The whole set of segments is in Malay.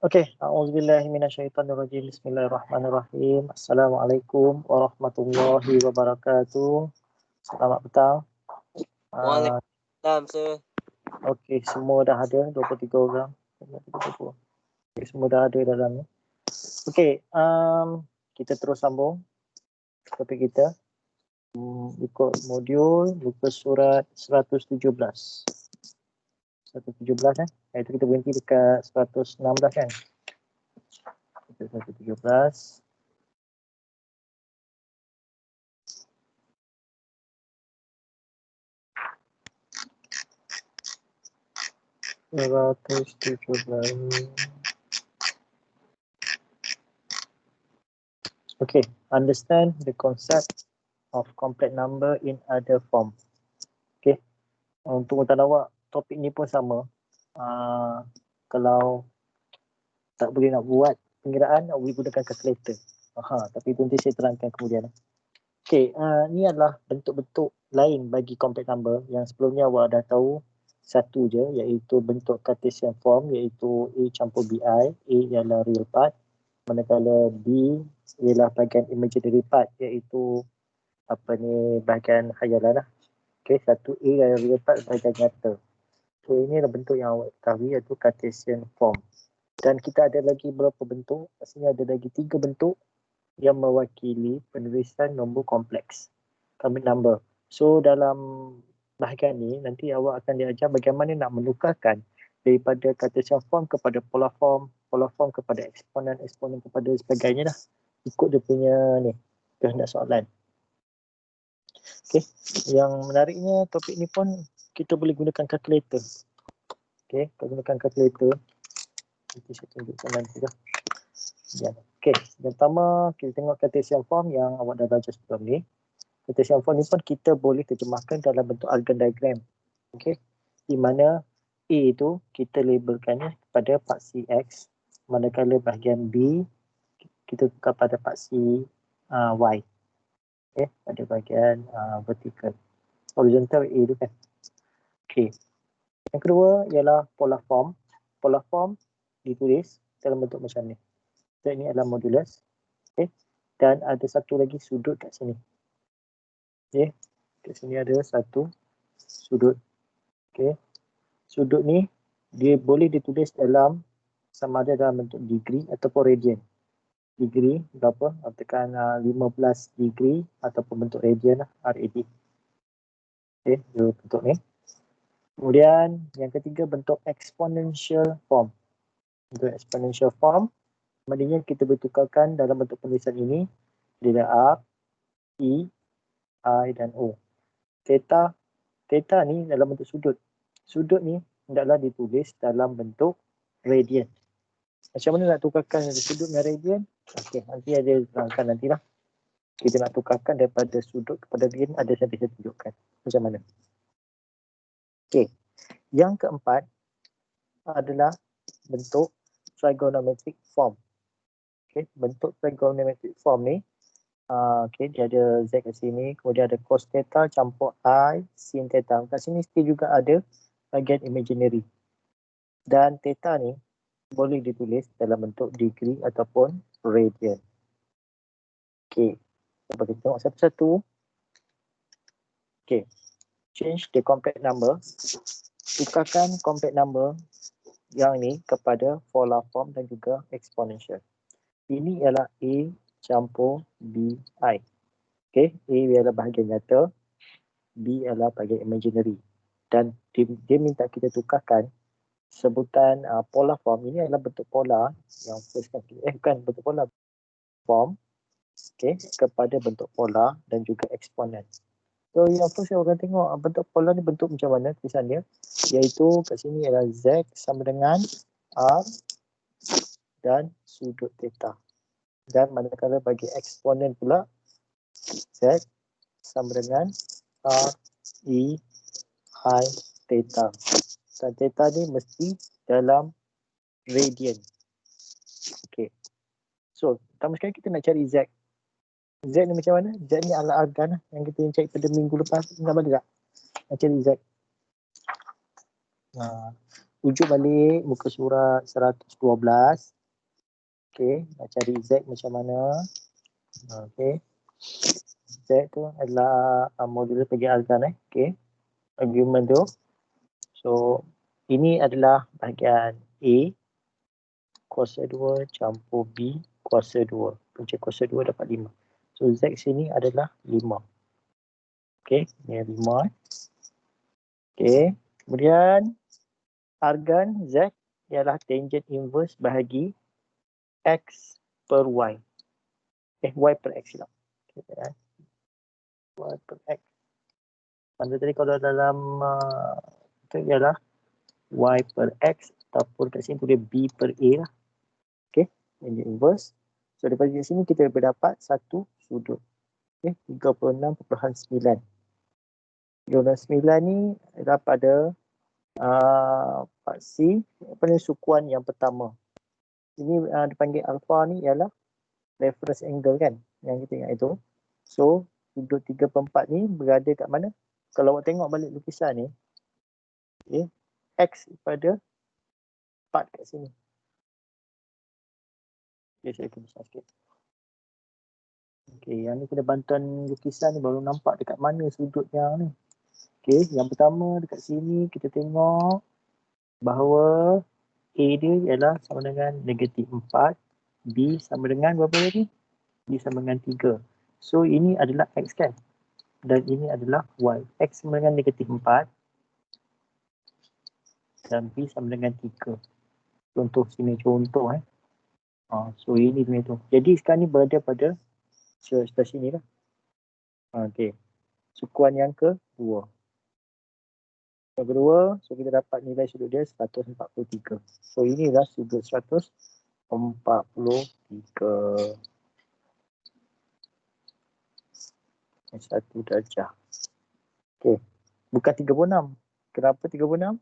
Okey, a'udzubillahi minasyaitonirrajim. Bismillahirrahmanirrahim. Assalamualaikum warahmatullahi wabarakatuh. Selamat petang. Waalaikumsalam, sir. Okey, semua dah ada 23 orang. Okay, semua dah ada dalam ni. Okey, kita terus sambung topik kita. Ikut modul muka surat 117. 117 Itu kita berhenti dekat 116 kan? 117. Okay, understand the concept of complex number in other form. Okay, untuk mutalawak topik ni pun sama. Kalau tak boleh nak buat pengiraan, boleh gunakan calculator. Tapi itu nanti saya terangkan kemudian. Okay, ni adalah bentuk-bentuk lain bagi complex number yang sebelumnya awak dah tahu satu je, iaitu bentuk Cartesian form, iaitu A campur BI. A ialah real part, manakala B ialah bahagian imaginary part, iaitu bahagian khayalan lah. Okay, satu A ialah real part, bahagian nyata. So ini adalah bentuk yang awak ketahui, iaitu Cartesian form. Dan kita ada lagi berapa bentuk? Maksudnya ada lagi 3 bentuk yang mewakili penulisan nombor kompleks, complex number. So dalam bahagian ni nanti awak akan diajar bagaimana nak menukarkan daripada Cartesian form kepada polar form kepada eksponen kepada sebagainya lah, ikut dia punya ni kehendak soalan. Okey, yang menariknya topik ni pun kita boleh gunakan calculator. Okey, kita gunakan calculator. Nanti saya tunjukkan nanti lah. Okey, yang pertama kita tengok Cartesian form yang awak dah baca sebelum ni. Cartesian form ni pun kita boleh terjemahkan dalam bentuk Argand diagram. Okey, di mana A itu kita labelkannya kepada paksi X, manakala bahagian B kita tukar pada paksi Y. Okey, pada bahagian vertikal. Horizontal A tu kan. Okey. Yang kedua ialah polar form. Polar form ditulis dalam bentuk macam ni. Dan ini adalah modulus. Okey. Dan ada satu lagi sudut kat sini. Okey. Kat sini ada satu sudut. Okey. Sudut ni dia boleh ditulis dalam sama ada dalam bentuk degree ataupun radian. Degree berapa? Tekan 15 degree ataupun bentuk radian lah, RAD. Okey, dua bentuk ni. Kemudian yang ketiga bentuk exponential form. Bentuk exponential form maknanya kita bertukarkan dalam bentuk penulisan ini dia R, E, I dan O. Theta ni dalam bentuk sudut. Sudut ni hendaklah ditulis dalam bentuk radian. Macam mana nak tukarkan sudut dengan radian? Okey, nanti ada terangkan nantilah. Kita nak tukarkan daripada sudut kepada radian, ada saya bisa tunjukkan macam mana. Okey, yang keempat adalah bentuk trigonometric form. Okey, bentuk trigonometric form ni okey, dia ada Z kat sini, kemudian ada cos theta campur I sin theta. Kat sini still juga ada bahagian imaginary. Dan theta ni boleh ditulis dalam bentuk degree ataupun radian. Okey, kita tengok satu-satu. Okey, change the complex number. Tukarkan complex number yang ni kepada polar form dan juga exponential. Ini ialah A campur BI. Okey, A ialah bahagian nyata, B ialah bahagian imaginary. Dan dia minta kita tukarkan sebutan polar form. Ini adalah bentuk polar yang first kali. Bukan bentuk polar form. Okey, kepada bentuk polar dan juga eksponen. So yang first saya akan tengok bentuk polar ni bentuk macam mana tulisan dia. Iaitu kat sini ialah Z sama dengan R dan sudut theta. Dan manakala bagi eksponen pula Z sama dengan R, E, I, theta. Dan theta ni mesti dalam radian. Okey. So, pertama sekali kita nak cari Z. Z ni macam mana? Z ni ala Argand yang kita cari pada minggu lepas. Ingat balik tak? Nak cari Z. Ujuk balik muka surat 112. Okey, nak cari Z macam mana. Okey. Z tu adalah modul bagi algan Okey. Argument tu. So, ini adalah bahagian A kuasa 2 campur B kuasa 2. Punca kuasa 2 dapat 5. So, Z sini adalah 5. Okey, ni 5. Okey, kemudian argan Z ialah tangent inverse bahagi X per Y. Y per X silap. Okay, Y per X. Pada tadi kalau dalam itu ialah Y per X ataupun kat sini tulis B per A lah. Okay, tangent inverse. So daripada sini kita berdapat satu sudut. Okay, 36.9. 36.9 ni adalah pada part C, sukuan yang pertama. Ini dipanggil alpha ni ialah reference angle kan, yang kita ingat itu. So, sudut 3/4 ni berada kat mana? Kalau awak tengok balik lukisan ni, okay, X pada part kat sini. Okay, saya akan besar sikit. Okay, yang ni kena bantuan lukisan ni baru nampak dekat mana sudut yang ni. Okay, yang pertama dekat sini kita tengok bahawa A dia ialah sama dengan -4. B sama dengan berapa tadi? B sama dengan 3. So, ini adalah X kan? Dan ini adalah Y. X sama dengan -4. Dan B sama dengan 3. Contoh sini, contoh so, ini punya tu. Jadi, sekarang ni berada pada sebelah sini lah. Okay. Sukuan yang kedua. Yang kedua, so kita dapat nilai sudut dia 143. So, inilah sudut 143. 1 darjah. Okay. Bukan 36. Kenapa 36?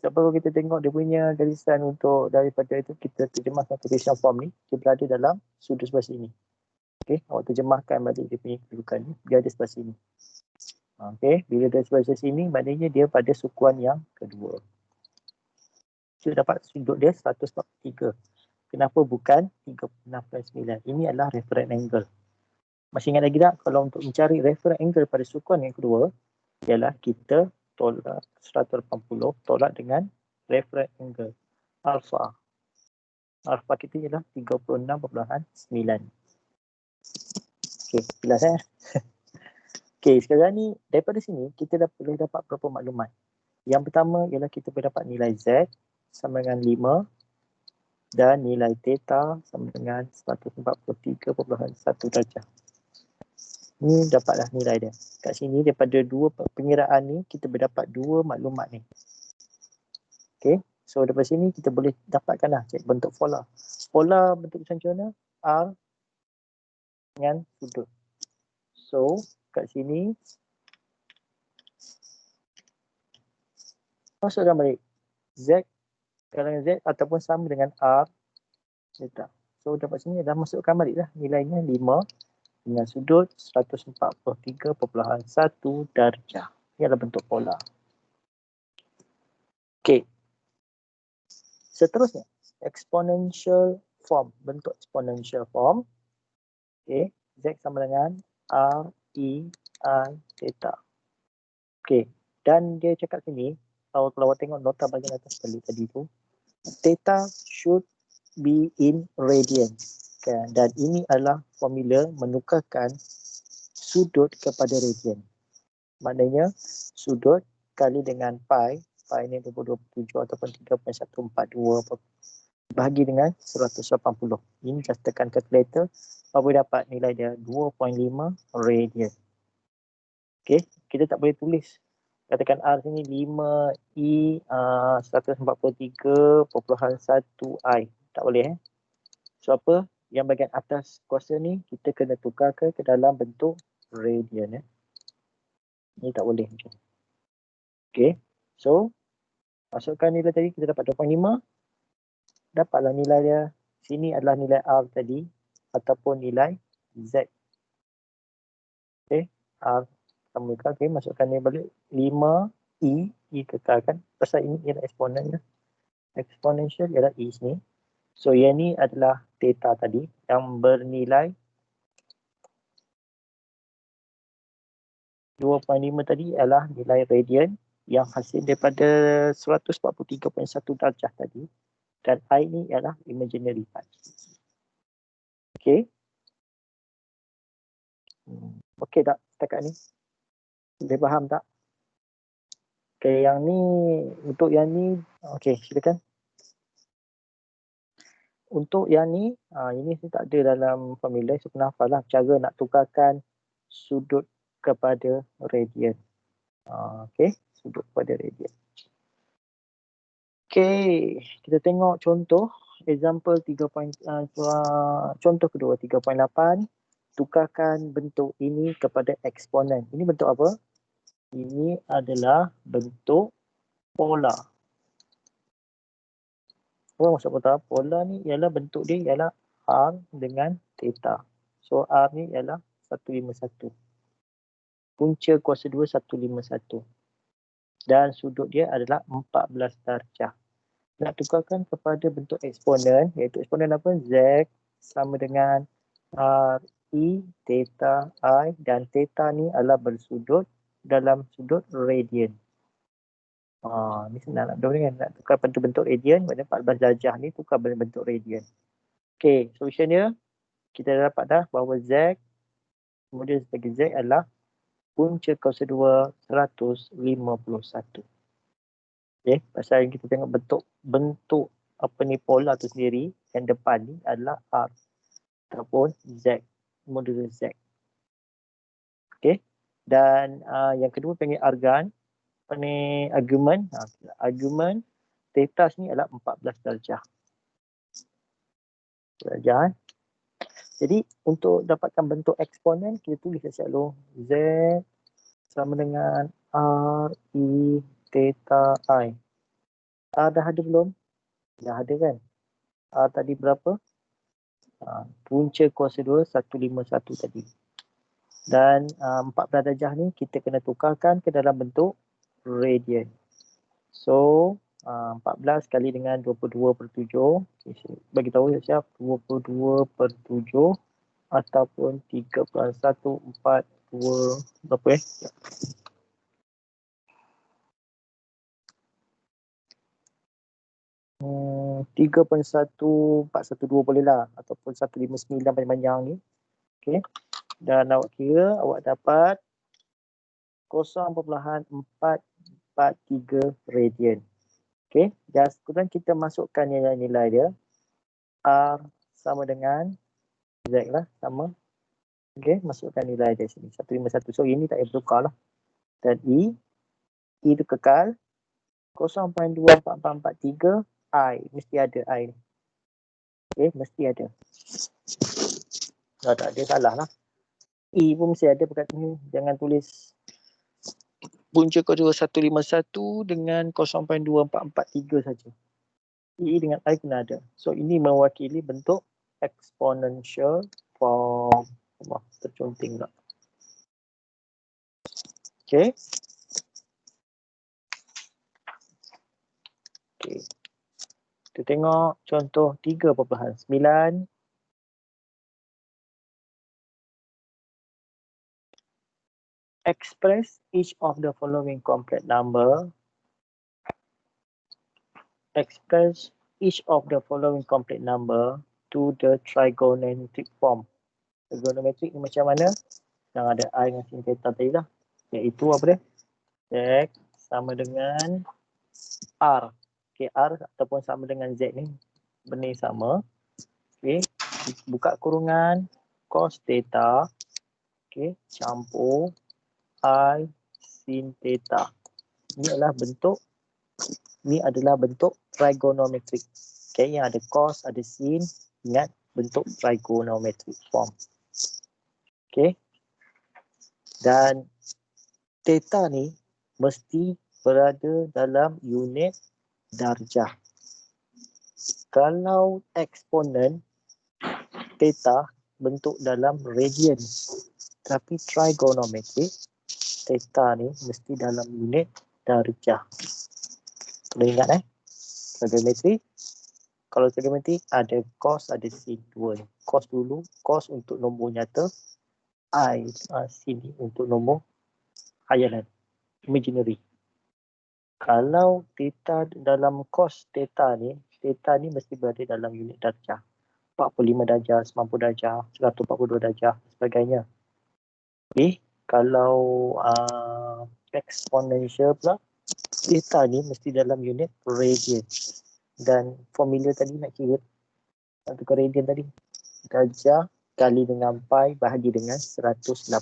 Sebab kalau kita tengok dia punya garisan untuk daripada itu kita terjemahkan quotation form ni, dia berada dalam sudut sebelah sini. Okay. Awak terjemahkan balik dia punya kedudukan ni, dia ada sebelah sini. Okay. Bila dia sebelah sini, maknanya dia pada sukuan yang kedua. Kita dapat sudut dia 143. Kenapa bukan 36.9? Ini adalah reference angle. Masih ingat lagi tak? Kalau untuk mencari reference angle pada sukuan yang kedua, ialah kita tolak 180 tolak dengan reference angle alpha. Alpha kita ialah 36.9. Okey, jelas Okey, sekarang ni daripada sini kita boleh dapat beberapa maklumat. Yang pertama ialah kita boleh dapat nilai Z sama dengan 5 dan nilai theta sama dengan 143.1 darjah. Ni dapatlah nilai dia. Kat sini daripada dua pengiraan ni kita berdapat dua maklumat ni. Okey. So daripada sini kita boleh dapatkanlah bentuk pola. Pola bentuk macam mana? R dengan sudut. So kat sini masukkan balik Z kalian Z ataupun sama dengan R theta. So dapat sini dah masukkan baliklah nilainya 5 dengan sudut 143.1 darjah. Ini adalah bentuk pola. Okey. Seterusnya, exponential form. Bentuk exponential form. Okey. Z sama dengan R, E, I, theta. Okey. Dan dia cakap sini, kalau awak tengok nota bahagian atas tadi tu, theta should be in radians. Okay. Dan ini adalah formula menukarkan sudut kepada radian. Maknanya sudut kali dengan pi, pi ni 27 ataupun 3.142 bahagi dengan 180. Ini just tekan calculator, boleh dapat nilai dia 2.5 radian. Okey, kita tak boleh tulis. Katakan R sini 5 E 143.1 I. Tak boleh So apa? Yang bahagian atas kuasa ni kita kena tukar ke dalam bentuk radian Ini tak boleh macam ni. Okey. So masukkan nilai tadi kita dapat 2.5. Dapatlah nilai dia. Sini adalah nilai R tadi ataupun nilai Z. Okey. R tambahkan. Okey, masukkan ni balik 5 E kekalkan pasal ini ialah eksponen Exponential ialah E sini. So yang ni adalah theta tadi yang bernilai 2.5 tadi adalah nilai radian yang hasil daripada 143.1 darjah tadi. Dan I ni ialah imaginary part. Okay. Okay tak setakat ni? Boleh faham tak? Okay, yang ni, untuk yang ni, okay, silakan. Untuk yang ni, ini saya tak ada dalam formula. So, kena hafal lah cara nak tukarkan sudut kepada radian. Okay, sudut kepada radian. Okay, kita tengok contoh. Example 3. Contoh kedua, 3.8. Tukarkan bentuk ini kepada eksponen. Ini bentuk apa? Ini adalah bentuk polar. Apa maksud polar? Polar ni ialah bentuk dia ialah R dengan theta. So R ni ialah 151. Punca kuasa 2 151. Dan sudut dia adalah 14 darjah. Nak tukarkan kepada bentuk eksponen, iaitu eksponen apa? Z sama dengan R E theta I, dan theta ni adalah bersudut dalam sudut radian. Ni senang nak dengan nak tukar bentuk radian, pada 14 darjah ni tukar bentuk radian. Okay, solution dia kita dah dapat dah bahawa Z kemudian sebagai Z adalah punca kuasa 2 151. Okay, pasal kita tengok bentuk apa ni polar tu sendiri, yang depan ni adalah R ataupun Z, modul Z. Okay, dan yang kedua panggil argan, apa ni argument. Argument theta ni adalah 14 darjah. Jadi untuk dapatkan bentuk eksponen, kita tulis siap dulu. Z sama dengan R E theta I. R dah ada belum? Dah ada kan? R tadi berapa? Punca kuasa 2 151 tadi. Dan 14 darjah ni kita kena tukarkan ke dalam bentuk radian. So 14 kali dengan 22/7. Okay, bagi tahu siap 22/7 ataupun 3.142 berapa 3.1412 boleh lah, ataupun 159 panjang-panjang ni. Okay. Dan awak kira awak dapat 0.443 radian. Okay, dan kemudian kita masukkan nilai-nilai dia. R sama dengan Z lah, sama. Okay, masukkan nilai dia sini, 151. So ini tak payah bertukar lah. Dan E itu kekal. 0.2443 I, mesti ada I ni. Okay, mesti ada. Kalau tak ada, salah lah. E pun mesti ada perkataan ni. Jangan tulis punca kuasa 151 dengan 0.2443 saja. E dengan I kena ada. So ini mewakili bentuk exponential form. Wah, terconting tak? Okay. Okay. Kita tengok contoh 3.9. Express each of the following complex number. Express each of the following complex number to the trigonometric form. Trigonometric ni macam mana? Yang ada I dengan sin theta tadi lah. Iaitu apa dia? X sama dengan R. Okay, R ataupun sama dengan Z ni benda yang sama. Okay, buka kurungan cos theta. Okay, campur I sin theta. Ini adalah bentuk trigonometric. Okay, yang ada cos, ada sin. Ingat bentuk trigonometric form. Okay. Dan theta ni mesti berada dalam unit darjah. Kalau eksponen theta bentuk dalam radian. Tapi trigonometric theta ni mesti dalam unit darjah. Boleh ingat trigonometri. Kalau trigonometri ada cos, ada sin dua ni. Cos dulu, cos untuk nombor nyata, I sin untuk nombor khayalan, imaginary. Kalau theta dalam cos theta ni mesti berada dalam unit darjah. 45 darjah, 90 darjah, 142 darjah, sebagainya. Okay. Kalau exponential pula, theta ni mesti dalam unit radian. Dan formula tadi nak kira, nak tukar radian tadi. Darjah kali dengan pi bahagi dengan 180.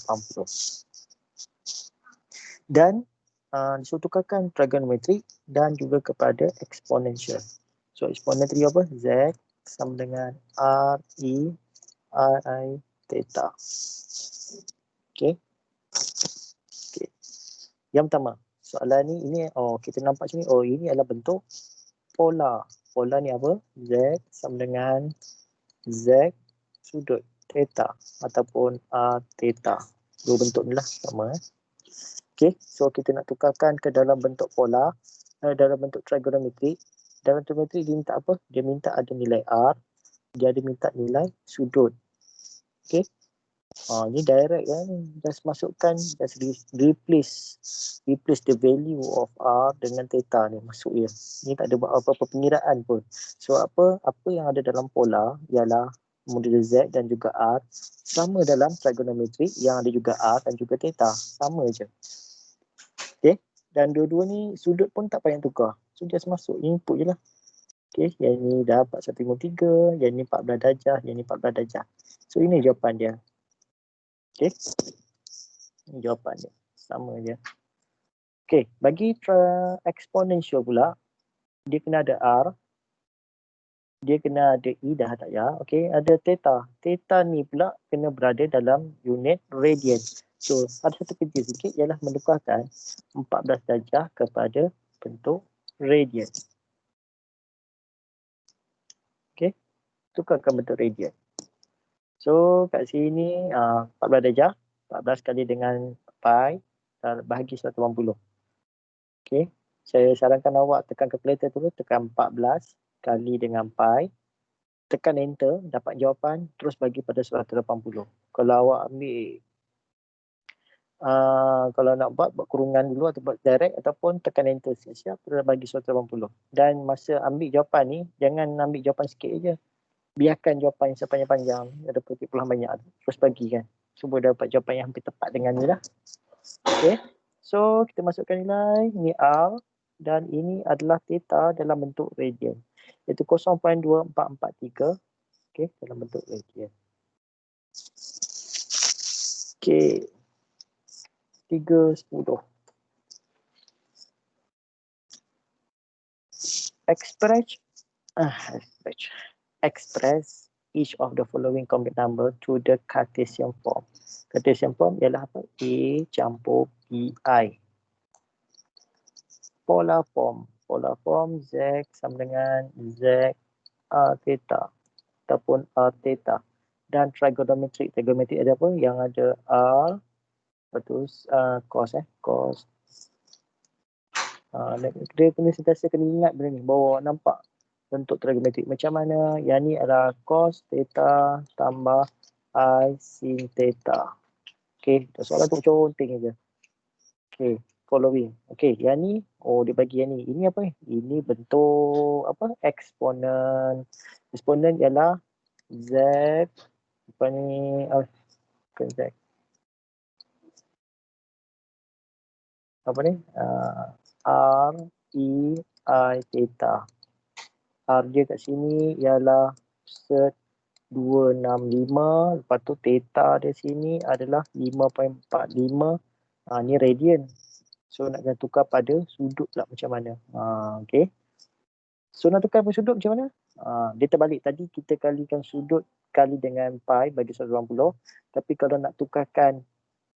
Dan disuruh tukarkan trigonometri dan juga kepada exponential. So exponential apa? Z sama dengan R, E, R, I, theta. Okay. Yang pertama, soalan ni, kita nampak sini, ini adalah bentuk polar. Polar ni apa? Z sama dengan Z sudut theta ataupun R theta. Dua bentuk ni lah sama. Okay, so kita nak tukarkan ke dalam bentuk polar, dalam bentuk trigonometri. Dalam trigonometri dia minta apa? Dia minta ada nilai R, dia ada minta nilai sudut. Okay. Ni direct kan, just masukkan, just replace the value of R dengan theta ni, masuk je. Ni tak ada buat apa-apa pengiraan pun. So apa yang ada dalam polar ialah model Z dan juga R, sama dalam trigonometri yang ada juga R dan juga theta, sama je. Okay, dan dua-dua ni sudut pun tak payah tukar. So just masuk, input je lah. Okay, yang ni dapat 1.3, yang ni 14 darjah, yang ni 14 darjah. So ini jawapan dia. Okay, ini jawapan dia, sama je. Okay, bagi exponential pula, dia kena ada R, dia kena ada E, dah tak ya. Okay, ada theta. Theta ni pula kena berada dalam unit radian. So, ada satu kerja sikit ialah menukarkan 14 darjah kepada bentuk radian. Okay, tukarkan bentuk radian. So, kat sini 14 darjah, 14 kali dengan pi, bahagi 180. Okay, saya sarankan awak tekan calculator tu, tekan 14 kali dengan pi, tekan enter, dapat jawapan, terus bagi pada 180. Kalau awak ambil kalau nak buat kurungan dulu atau buat direct ataupun tekan enter siap-siap terus bagi 180. Dan masa ambil jawapan ni, jangan ambil jawapan sikit je. Biarkan jawapan yang sepanjang-panjang, ada petik-petik banyak, terus bagi kan. Supaya dapat jawapan yang hampir tepat dengan ni lah. Okay, so kita masukkan nilai, ni R dan ini adalah theta dalam bentuk radian. Iaitu 0.2443. Okay, dalam bentuk radian. Okay. 3.10. Express each of the following complex number to the Cartesian form. Cartesian form ialah apa? A campur BI. Polar form Z sama dengan Z R theta ataupun R theta. Dan trigonometry ada apa? Yang ada R, betul, cos. Dia kena sentiasa kena ingat benda ni, bawa nampak bentuk trigonometrik macam mana. Yang ni adalah cos theta tambah I sin theta. Okay, soalan tu conteng je. Okay, following. Okay, yang ni, dia bagi yang ni. Ini apa ni? Ini bentuk apa? Eksponen. Eksponen ialah Z, apa ni? Bukan Z. Apa ni? R, E, I, theta. R dia kat sini ialah set 265. Lepas tu theta dia sini adalah 5.45. Ni radian. So nak kena tukar pada sudut pula macam mana. Okay. So nak tukar pada sudut macam mana? Dia terbalik. Tadi kita kalikan sudut kali dengan pi bagi 180. Tapi kalau nak tukarkan,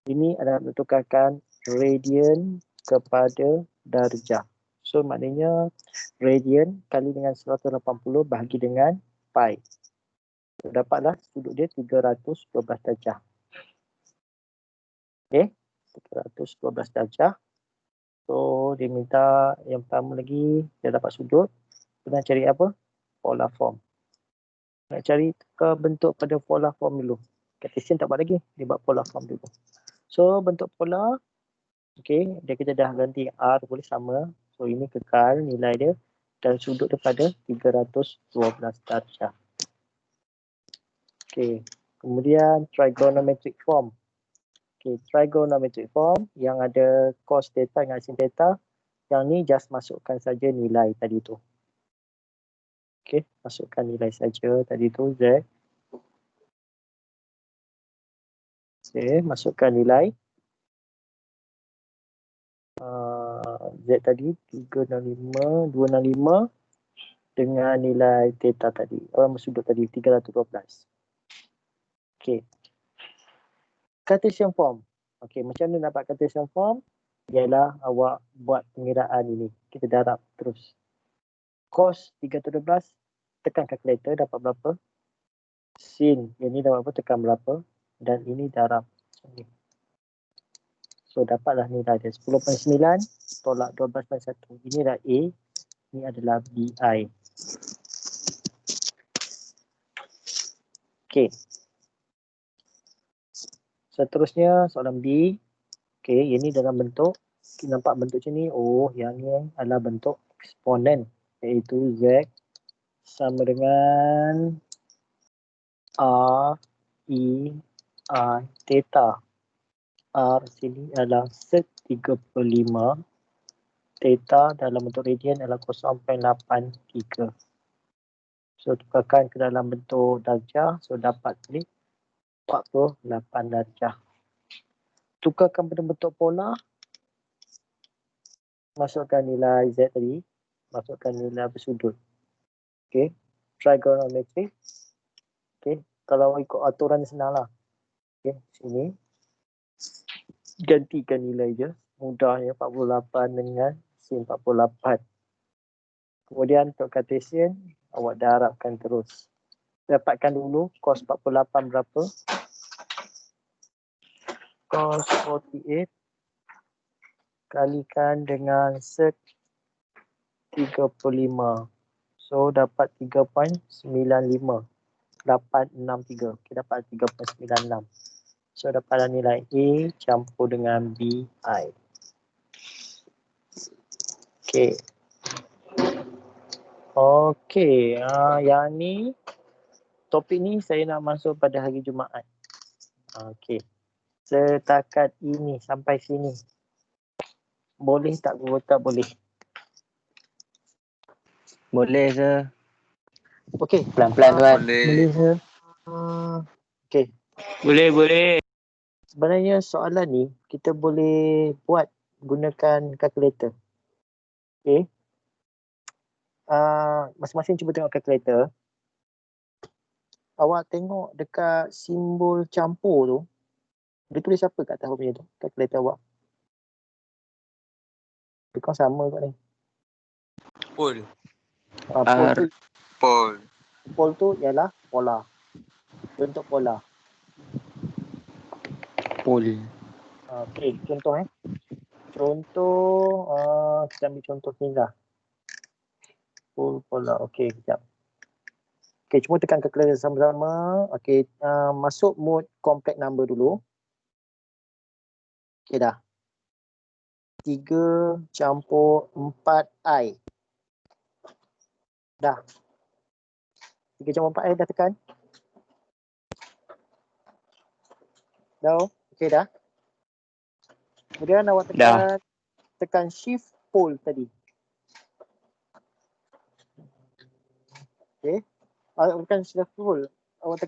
ini adalah nak tukarkan radian kepada darjah. So maknanya radian kali dengan 180 bahagi dengan pi. So, dapatlah sudut dia 312 darjah. Okay, 312 darjah. So dia minta yang pertama lagi, dia dapat sudut Nak cari apa? Polar form. Nak cari bentuk pada polar form dulu. Cartesian tak buat lagi. Dia buat polar form dulu. So bentuk polar. Okay. Dia kita dah ganti R boleh sama. So ini kekal nilai dia. Dan sudut dia pada 312 darjah. Okay. Kemudian trigonometric form. Okay. Trigonometric form yang ada cos theta dengan sin theta. Yang ni just masukkan saja nilai tadi tu. Okay, masukkan nilai saja tadi tu Z. Okay, masukkan nilai. Z tadi 365, 265 dengan nilai theta tadi. Sudut tadi 312. Okay. Cartesian form. Okay, macam mana dapat Cartesian form? Ialah awak buat pengiraan ini. Kita darab terus. Cos 312, tekan kalkulator dapat berapa? Sin, yang ni dapat berapa? Tekan berapa? Dan ini darab. Okay. So dapatlah nilai dia 10.9 tolak 12.1. Ini adalah A, ini adalah BI. Okey. Seterusnya soalan B. Okey, ini dalam bentuk, kita nampak bentuk macam ni. Oh, yang ni adalah bentuk eksponen, iaitu Z sama dengan R E I theta. R sini adalah sek 35. Theta dalam bentuk radian adalah 0.83. So tukarkan ke dalam bentuk darjah. So dapat ni 48 darjah. Tukarkan pada bentuk polar. Masukkan nilai Z tadi. Masukkan nilai bersudut. Okay. Trigonometry. Okay. Kalau ikut aturan senang lah. Okay. Sini. Gantikan nilai je. Mudahnya 48 dengan sin 48. Kemudian untuk Cartesian, awak darabkan terus. Dapatkan dulu cos 48 berapa. Cos 48 kalikan dengan sec 35. So dapat 3.95. 863. Kita dapat 3.96. So dapatlah nilai A campur dengan BI. Okey. Okey, yang ni topik ni saya nak masuk pada hari Jumaat. Okey. Setakat ini sampai sini. Boleh tak boleh? Boleh sir. Okey. Pelan-pelan tuan. Boleh sir. Okey. Boleh. Sebenarnya soalan ni kita boleh buat gunakan kalkulator. Okey. Masing-masing cuba tengok kalkulator. Awak tengok dekat simbol campur tu. Dia tulis apa kat atas punya tu? Kalkulator awak. Dia sama kot ni. Pol. Pol tu. Pol. Pol tu ialah polar. Bentuk polar. Pol. Okey, contoh Contoh, kita ambil contoh ni lah. Pol polar. Okey, sekejap. Okey, cuma tekan kalkulator sama-sama. Okey, masuk mode complex number dulu. Okey dah. 3 campur 4i. Dah. 3 campur 4i dah tekan? Dah. Okey dah. Kemudian awak tekan shift pol tadi. Okey. Awak tekan shift pol. Awak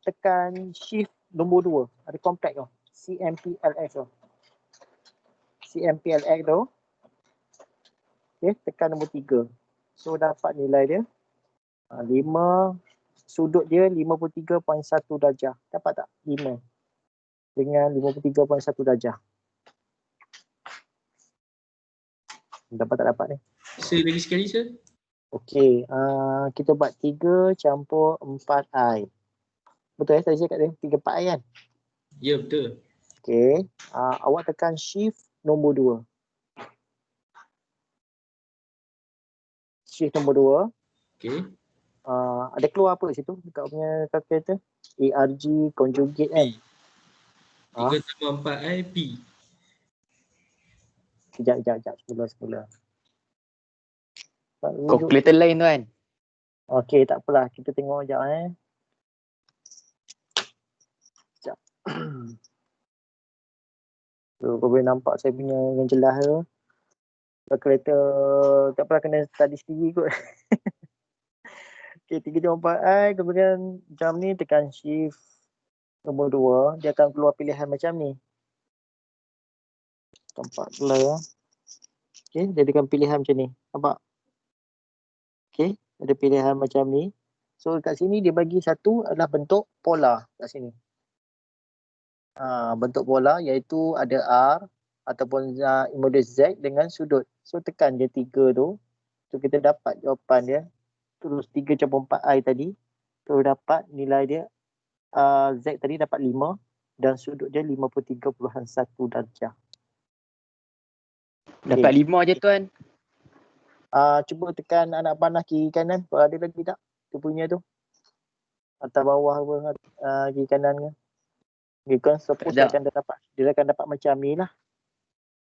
tekan shift nombor 2. Ada complex tu. CMPLX tu. CMPLX tu. Okey, tekan nombor 3. So dapat nilai dia 5, sudut dia 53.1 darjah. Dapat tak? 5 dengan 53.1 darjah. Dapat tak dapat ni? Sir, lagi sekali sir. Okey, kita buat 3 campur 4i. Betul tadi saya kat dia 3 4i kan? Ya, betul. Okey, awak tekan shift nombor 2. shift nombor 2. Okay. Ada keluar apa situ dekat punya kalkulator? ARG conjugate kan? 3 tambah 4 I P. Sekejap. Semula. Tak rujuk. Kalkulator lain tuan. Okey, tak apalah. Kita tengok sekejap Sekejap. So, kau boleh nampak saya punya yang jelas tu. Kalkulator tak apalah, kena study sendiri kot. Okey, 3/4 I, kemudian jam ni tekan shift nombor 2, dia akan keluar pilihan macam ni. Tempat blur. Okey, dia akan pilihan macam ni. Nampak? Okey, ada pilihan macam ni. So kat sini dia bagi satu adalah bentuk polar kat sini. Bentuk polar iaitu ada R ataupun model Z dengan sudut. So tekan je 3 tu. So kita dapat jawapan dia. Terus 3/4 I tadi. Terus dapat nilai dia. Z tadi dapat 5 dan sudut dia 53.1 darjah. Dapat 5 je tuan. Cuba tekan anak panah kiri kanan. Ada lagi tak? Tu punya tu. Atas bawah apa. Kiri kanan ke. Dia kan suppose dia akan dapat macam ni lah.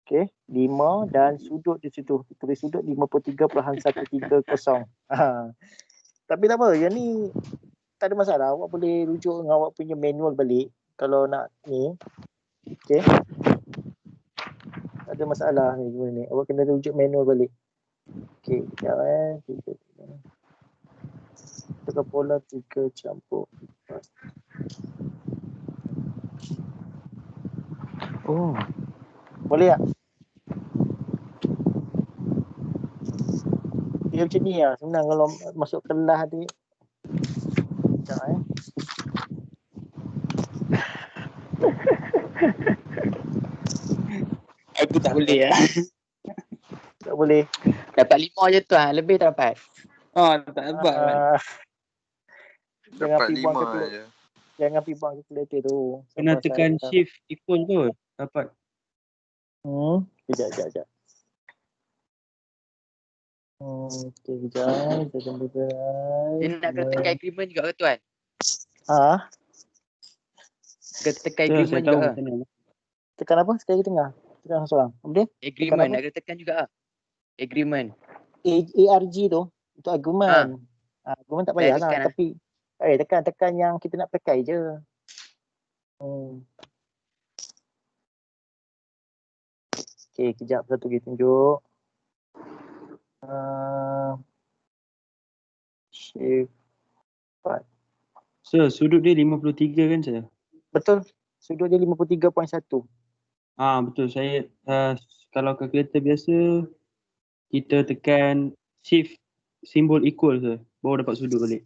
Okay. 5 dan sudut di situ. Tulis sudut 53.130. Tapi tak apa. Yang ni tak ada masalah. Awak boleh rujuk dengan awak punya manual balik. Kalau nak ni. Okay. Tak ada masalah ni. Awak kena rujuk manual balik. Okay. Sekejap Tekan pola 3 campur. Oh. Boleh tak? Dia macam ni lah. Senang kalau masuk kelas tu. Sekejap Aku tak boleh lah. Tak boleh. Dapat 5 je tuan. Lebih tak dapat. Oh, tak dapat kan. Jangan Dapat pergi buang 5 je. Jangan pergi buang kalkulator tu. Kena tekan shift equal tu dapat. Sekejap. Okay, kejap. Kita tunggu guys. Dia nak kena tekan agreement juga ke tuan? Kena tekan Tu agreement saya tahu juga ke? macam mana. Tekan apa? Sekali tengah. Tekan seorang. Apa dia? Agreement nak kena tekan juga ke? Agreement. ARG tu. Untuk argument. Argument tak payah lah. Tekan Tapi tekan yang kita nak pakai je. Okay, kejap. Satu lagi tunjuk. Shift. So sudut dia 53 kan saya? Betul. Sudut dia 53.1. Betul. Saya kalau kalkulator biasa kita tekan shift simbol equal je baru dapat sudut balik.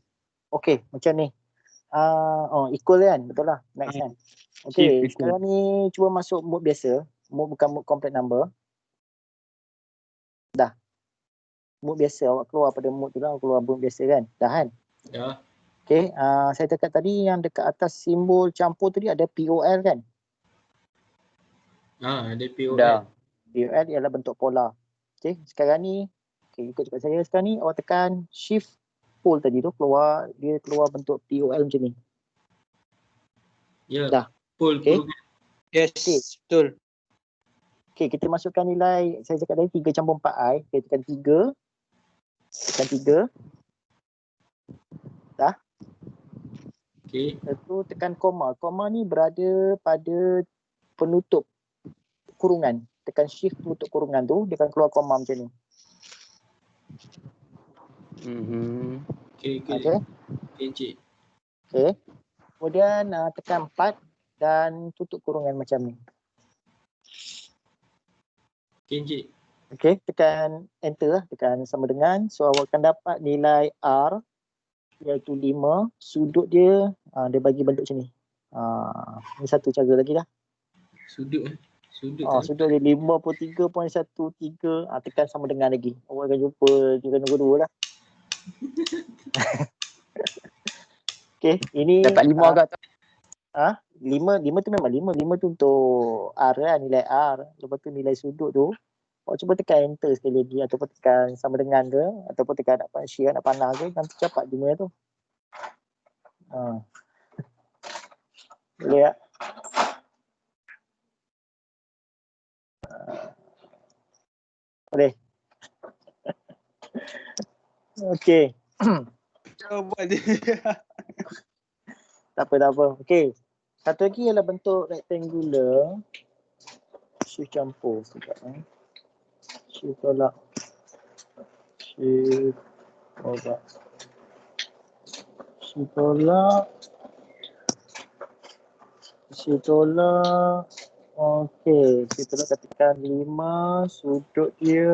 Okey, macam ni. Equal kan? Betul lah. Next kan? Okey, sekarang ni cuba masuk mode biasa. Mode bukan mode complex number. Dah. Mode biasa. Awak keluar pada mode tu lah. Awak keluar mode biasa kan? Dah kan? Dah. Okey, saya tekan tadi yang dekat atas simbol campur tadi ada POL kan? Ada POL. Dah. POL ialah bentuk polar. Okey, sekarang ni ikut cakap saya sekarang ni awak tekan shift pole tadi tu dia keluar bentuk POL macam ni. Ya. Dah. Pole. Okay. Yes, betul. Okey, kita masukkan nilai saya cakap tadi 3/4 I. Kita tekan 3. Tekan 3. Dah. Okey. Lepas tu tekan koma. Koma ni berada pada penutup kurungan. Tekan shift penutup kurungan tu, dia akan keluar koma macam ni. Okey. Okey. Encik. Okey. Kemudian tekan 4 dan tutup kurungan macam ni. Okey, encik. Okey, tekan enter lah. Tekan sama dengan. So awak akan dapat nilai R iaitu 5. Sudut dia, dia bagi bentuk macam ni. Ni satu cara lagi lah. Sudut Sudut dia 53.13. Tekan sama dengan lagi. Awak akan jumpa juga nombor 2 lah. Okey, ini Dapat 5 agak tu. 5 tu memang 5 tu untuk R lah, nilai R. Lepas tu nilai sudut tu Awak cuba tekan enter sekali lagi ataupun tekan sama dengan ke ataupun tekan nak share nak panah ke, nanti dapat jumlah tu. Boleh tak? Boleh. Okey. Buat je. Tak apa. Okey. Satu lagi ialah bentuk rectangular. Shift campur sekejap. Shift tolak. Shift tolak. Shift tolak. Shift tolak. Okey. Shift tolak katakan 5. Sudut dia.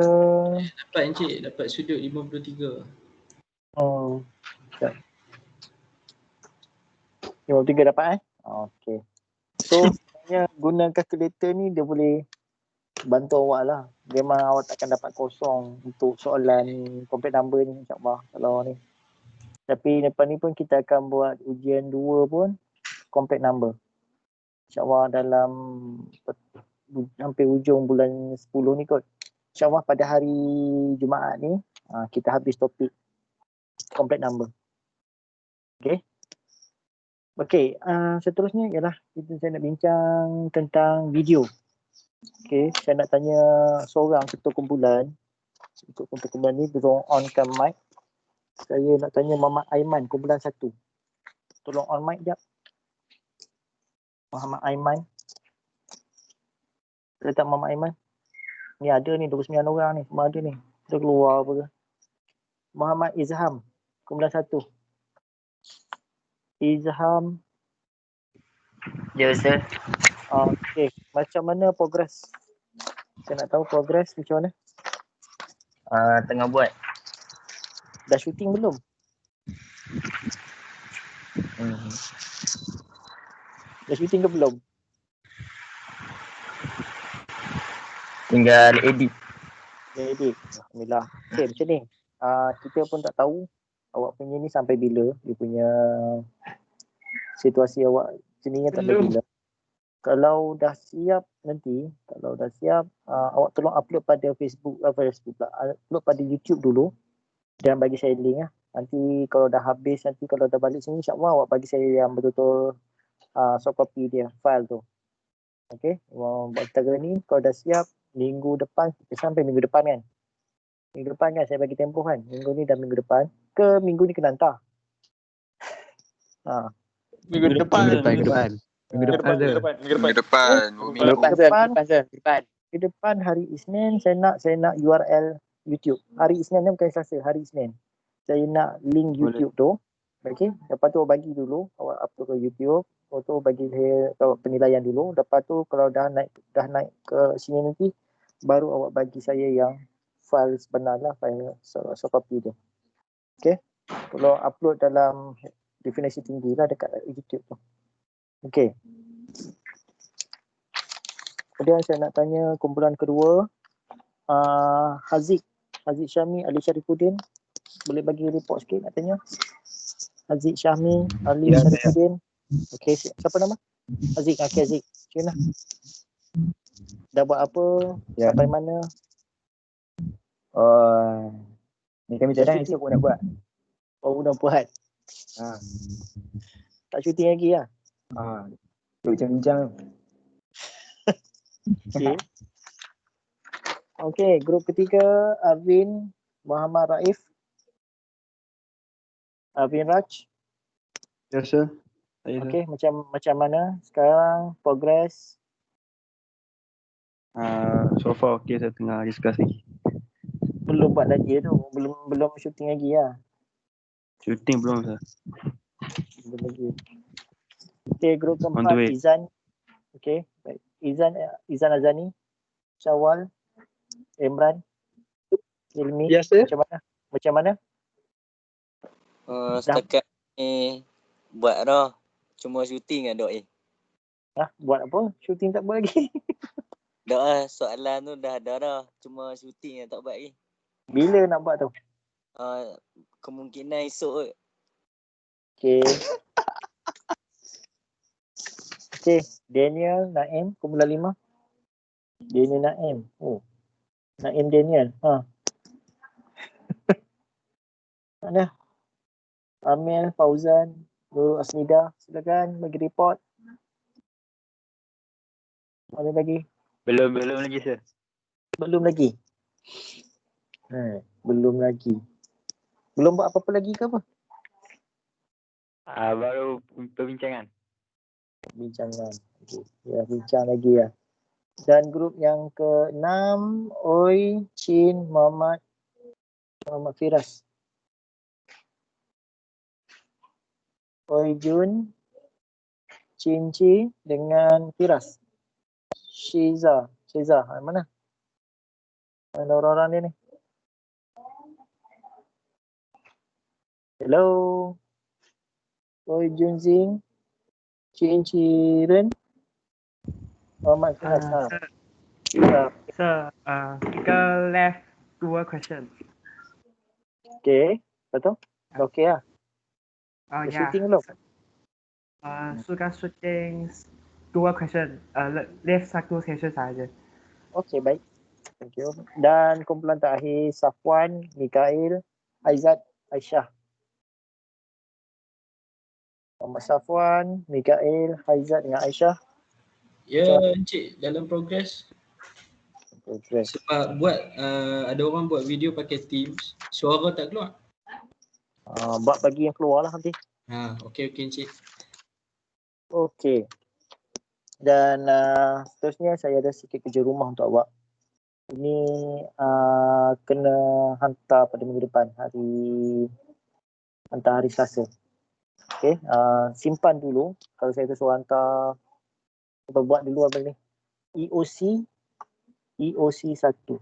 Dapat Encik, dapat sudut 53. Oh. Sekejap. 53 dapat Okey. So, sebenarnya guna kalkulator ni dia boleh bantu awak lah. Memang awak takkan dapat kosong untuk soalan complex number ni insyaAllah kalau ni. Tapi lepas ni pun kita akan buat ujian 2 pun complex number. InsyaAllah dalam hampir hujung bulan 10 ni kot. InsyaAllah pada hari Jumaat ni kita habis topik complex number. Okay. Okey, seterusnya ialah saya nak bincang tentang video. Okey, saya nak tanya seorang ketua kumpulan. Untuk ketua kumpulan ni tolong onkan mic. Saya nak tanya Muhammad Aiman, kumpulan 1. Tolong on mic jap. Muhammad Aiman. Letak Muhammad Aiman. Ni ada ni 29 orang ni, semua ada ni. Dia keluar apa ke? Muhammad Izham, kumpulan 1. Izham. Ya, Ustaz. Okey, macam mana progress? Saya nak tahu progress macam mana? Tengah buat. Dah syuting belum? Dah syuting ke belum? Tinggal edit. Jadi, alhamdulillah. Okey, macam ni. Kita pun tak tahu awak punya ni sampai bila. Dia punya situasi awak sendiri tak ada bila. Kalau dah siap nanti, awak tolong upload pada Facebook pula. Upload pada YouTube dulu dan bagi saya link lah. Nanti kalau dah habis, nanti kalau dah balik sini, insyaAllah awak bagi saya yang betul-betul soft copy dia, file tu. Okay, buat kita ni kalau dah siap, minggu depan, sampai minggu depan kan? Minggu depan kan saya bagi tempoh kan? Minggu ni dan minggu depan. Ke minggu ni kena hantar? Minggu depan. Minggu depan hari Isnin saya nak URL YouTube. Hari Isnin ni bukan Selasa, hari Isnin. Saya nak link YouTube tu. Okey, lepas tu bagi dulu, awak upload ke YouTube. Lepas tu bagi saya penilaian dulu. Lepas tu kalau dah naik ke sini nanti, baru awak bagi saya yang file sebenar lah, file soft copy dia. Okey. Kalau upload dalam definisi tinggi lah dekat YouTube tu. Okey. Kemudian saya nak tanya kumpulan kedua, Haziq Syahmi, Ali Syarifuddin. Boleh bagi report sikit nak tanya? Haziq Syahmi, Ali Syarifuddin. Okey, siapa nama? Haziq. Okey, Haziq. Macam mana? Dah buat apa? Ya. Sampai mana? Ni kami cadang esok pun nak buat. Oh, dah buat. Tak syuting lagi lah? Duk bincang-bincang. Okey, grup ketiga Arvin Muhammad Raif. Arvin Raj. Ya, sir. Okey, macam mana sekarang progress? So far okay, saya tengah discuss lagi. Belum buat lagi tu. Belum syuting lagi lah. Shooting belum, sir. Belum lagi. Okey, grup On the keempat way. Izan. Okey, baik. Izan Azani, Syawal, Imran, Ilmi. Ya, sir. Macam mana? Setakat ni buat dah. Cuma syuting lah dok Buat apa? Syuting tak buat lagi. Dok lah, soalan tu dah ada dah. Cuma syuting lah tak buat lagi. Bila nak buat tu? Kemungkinan esok kot. Okey. Okey, Daniel Naim, kumpulan 5. Daniel Naim. Oh. Naim Daniel. Mana? Amil, Fauzan, Nurul Asnida. Silakan bagi report. Ada lagi? Belum lagi sir. Belum lagi? Belum lagi. Belum buat apa-apa lagi ke apa? Baru perbincangan. Bincangan. Okay. Ya, bincang lagi ya. Dan grup yang ke-6, Oi, Chin, Muhammad Firas. Oi Jun, Chin Chi dengan Firas. Shiza. Mana? Mana orang-orang dia ni? Hello. Oi Jun Zing, Chin Chi Ren, Muhammad Firas. Sir, kita left 2 questions. Okay. Betul? Okay lah. Dah Ya. shooting belum? Sudah shooting 2 question. Left 1 session saja. Okay, baik. Thank you. Dan kumpulan terakhir, Safwan, Mikail, Aizat, Aisyah. Muhammad Safwan, Mikail, Aizat dengan Aisyah. Ya Encik, dalam progress. Progress. Sebab ada orang buat video pakai Teams, suara tak keluar. Buat bagi yang keluar lah nanti. Okey Encik. Okey. Dan seterusnya saya ada sikit kerja rumah untuk awak. Ini kena hantar pada minggu depan, hantar hari Selasa. Okey, simpan dulu. Kalau saya tu suruh hantar, kita buat dulu apa ni? EOC 1.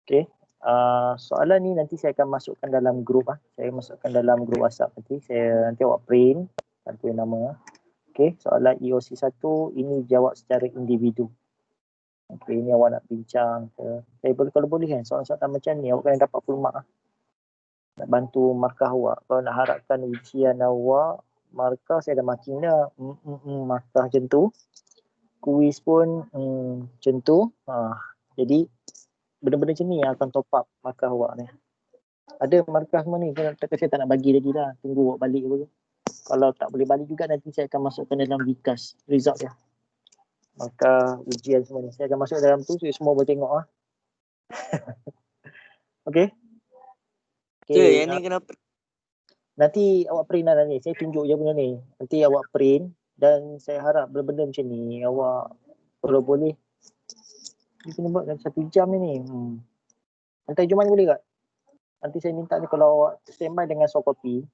Okey. Soalan ni nanti saya akan masukkan dalam grup. Saya masukkan dalam grup WhatsApp nanti awak print tanpa nama. Okey, soalan EOC 1 ini jawab secara individu. Okey, ini awak nak bincang ke. Saya kalau boleh kan, soalan-soalan macam ni awak kena dapat full mark. Nak bantu markah awak. Kalau nak harapkan ujian awak, markah saya dah marking dah. Markah macam tu. Kuis pun macam tu. Jadi benda-benda macam ni yang akan top up markah awak ni. Ada markah semua ni, saya tak nak bagi lagi dah. Tunggu awak balik dulu. Kalau tak boleh balik juga, nanti saya akan masukkan dalam Vikas result dia. Markah ujian semua ni. Saya akan masuk dalam tu, so semua boleh tengok lah. Okey. Yang ni kenapa? Nanti awak print lah ni. Saya tunjuk je benda ni. Nanti awak print dan saya harap benda-benda macam ni awak kalau boleh. Ni kena buat dalam 1 jam ni. Hantar Jumaat boleh tak? Nanti saya minta ni kalau awak standby dengan soft copy.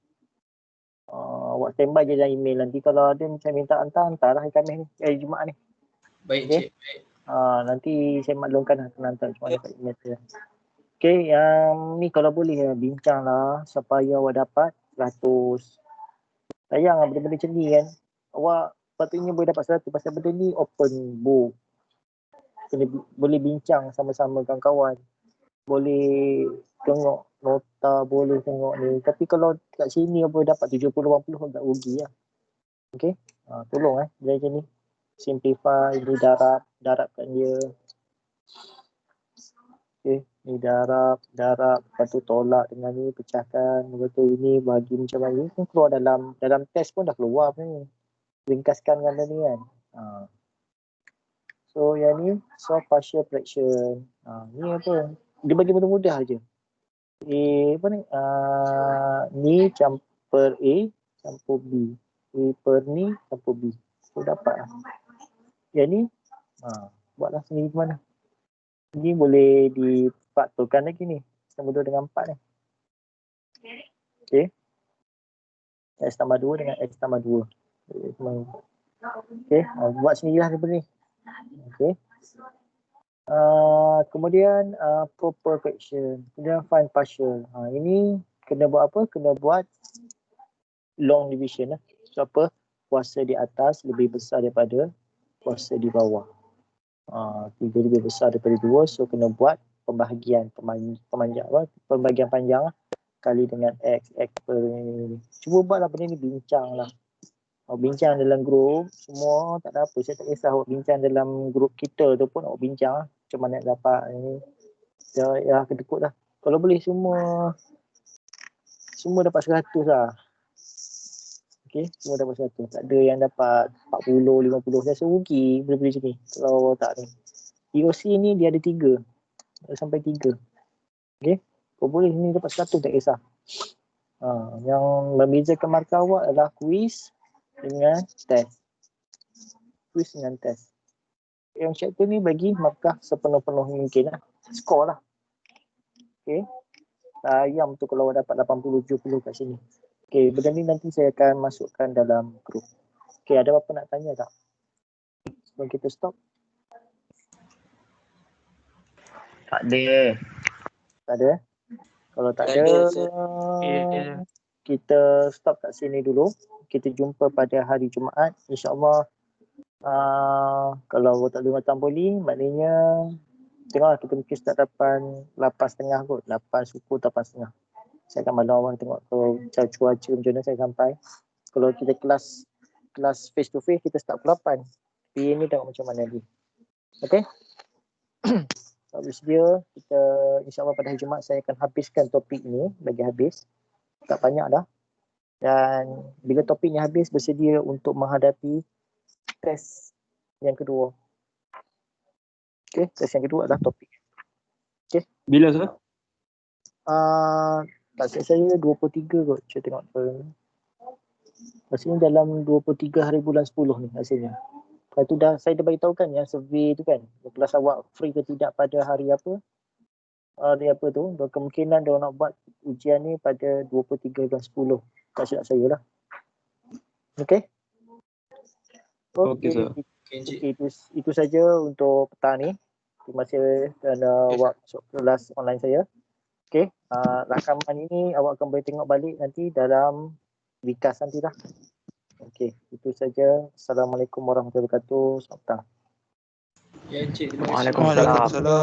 Awak standby je dalam email. Nanti kalau ada saya minta hantar lah hari Khamis ni. Jumaat ni. Baik Okay. Encik, baik. Nanti saya maklumkan lah kena hantar Jumaat kat email saya. Okay, yang ni kalau boleh bincang lah supaya awak dapat 100. Sayang lah benda-benda macam ni kan. Awak patutnya boleh dapat 100 pasal benda ni open book. Boleh bincang sama-sama kawan-kawan. Boleh tengok nota, boleh tengok ni. Tapi kalau kat sini boleh dapat 70-80 agak rugi lah. Okay, tolong belajar macam ni. Simplify, ni darabkan dia. Okay, ni darab, lepas tu tolak dengan ni, pecahkan, lepas tu ini bagi macam mana ni, keluar dalam test pun dah keluar ni. Ringkaskan dengan ni kan. So yang ni, solve partial fraction. Ni apa? Dia bagi mudah-mudah je. Apa ni? Ni campur A, campur B. A per ni, campur B. So dapat lah. Yang ni, buatlah sendiri ke mana. Ini boleh dipaktorkan lagi ni. Sama 2 dengan 4 ni. Okay. X tambah 2 dengan X tambah 2. Okay. Buat sendirilah daripada ni. Okay. Kemudian proper fraction. Kemudian find partial. Ini kena buat apa? Kena buat long division lah. So apa? Kuasa di atas lebih besar daripada kuasa di bawah. 3 lebih besar daripada 2, so kena buat pembahagian pembahagian panjang lah, kali dengan X per ni. Cuba buatlah benda ni, bincang lah. Awak bincang dalam grup semua, tak ada apa. Saya tak kisah awak bincang dalam grup kita tu pun awak bincang lah. Macam mana nak dapat ni. Ya kedekut lah. Kalau boleh semua dapat 100 lah. Okay, semua dapat 100. Tak ada yang dapat 40, 50. Saya rasa rugi benda-benda macam ni. Kalau tak ni. EOC ni dia ada 3. Ada sampai 3. Okay. Kalau boleh ni dapat 100 tak kisah. Yang membezakan markah awak adalah quiz dengan test. Quiz dengan test. Yang chapter ni bagi markah sepenuh-penuh mungkin lah. Skor lah. Okay. Sayang tu kalau dapat 80-70 kat sini. Okay, benda ni nanti saya akan masukkan dalam grup. Okay, ada apa nak tanya tak? Sebelum kita stop. Tak ada. Tak ada? Kalau tak Tak ada, ada, sir. kita stop kat sini dulu. Kita jumpa pada hari Jumaat. InsyaAllah, kalau tak boleh matang poli, maknanya tengoklah kita mungkin start 8.30 kot. 8 suku 8.30. Saya akan malam awal tengok kalau cuaca macam mana saya sampai. Kalau kita kelas face to face, kita start pukul 8. Tapi ni tengok macam mana lagi. Okay? Habis dia, kita insyaAllah pada hari Jumaat saya akan habiskan topik ni bagi habis. Tak banyak dah. Dan bila topiknya habis, bersedia untuk menghadapi test yang kedua. Okay, test yang kedua adalah topik. Okay. Bila sir? Tak silap saya 23 kot. Saya tengok. Rasanya dalam 23 hari bulan 10 ni hasilnya. Lepas tu saya dah beritahu kan yang survey tu kan. Kelas awak free ke tidak pada hari apa. Hari apa tu. Kemungkinan dia nak buat ujian ni pada 23 bulan 10. Tak silap saya lah. Okay. Okey, sir. Okay, itu saja untuk petang ni. Terima kasih kerana awak masuk kelas online saya. Okay, rakaman ini awak akan boleh tengok balik nanti dalam Vikas nanti lah. Okay, itu saja. Assalamualaikum warahmatullahi wabarakatuh. Selamat petang. Ya, Encik. Terima kasih. Waalaikumsalam.